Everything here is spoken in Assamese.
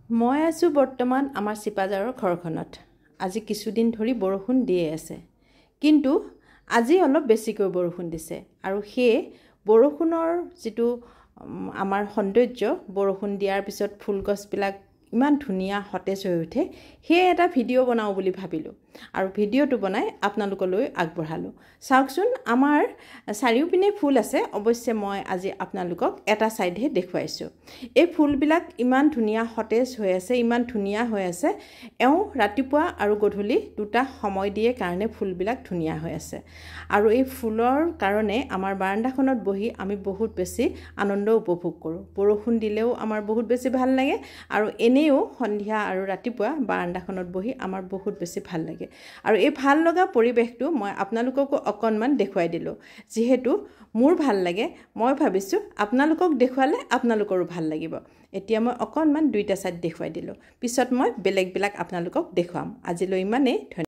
মই আছো বৰ্তমান আমাৰ চিপাজাৰৰ ঘৰখনত। আজি কিছুদিন ধৰি বৰষুণ দিয়ে আছে, কিন্তু আজি অলপ বেছিকৈ বৰষুণ দিছে আৰু সেই বৰষুণৰ যিটো আমাৰ সৌন্দৰ্য, বৰষুণ দিয়াৰ পিছত ফুলগছবিলাক ইমান ধুনীয়া সতেজ হৈ উঠে, সেই এটা ভিডিঅ' বনাওঁ বুলি ভাবিলোঁ আৰু ভিডিঅ'টো বনাই আপোনালোকলৈ আগবঢ়ালোঁ। চাওকচোন, আমাৰ চাৰিওপিনে ফুল আছে। অৱশ্যে মই আজি আপোনালোকক এটা ছাইডহে দেখুৱাইছোঁ। এই ফুলবিলাক ইমান ধুনীয়া সতেজ হৈ আছে, ইমান ধুনীয়া হৈ আছে। ৰাতিপুৱা আৰু গধূলি দুটা সময় দিয়ে কাৰণে ফুলবিলাক ধুনীয়া হৈ আছে আৰু এই ফুলৰ কাৰণে আমাৰ বাৰান্দাখনত বহি আমি বহুত বেছি আনন্দ উপভোগ কৰোঁ। বৰষুণ দিলেও আমাৰ বহুত বেছি ভাল লাগে আৰু এনেও সন্ধিয়া আৰু ৰাতিপুৱা বাৰান্দাখনত বহি আমাৰ বহুত বেছি ভাল লাগে। আৰু এই ভাল লগা পৰিৱেশটো মই আপোনালোককো অকণমান দেখুৱাই দিলোঁ। যিহেতু মোৰ ভাল লাগে, মই ভাবিছোঁ আপোনালোকক দেখুৱালে আপোনালোকৰো ভাল লাগিব। এতিয়া মই অকণমান দুইটা ছাইড দেখুৱাই দিলোঁ, পিছত মই বেলেগ আপোনালোকক দেখুৱাম। আজিলৈ ইমানেই। ধন্যবাদ।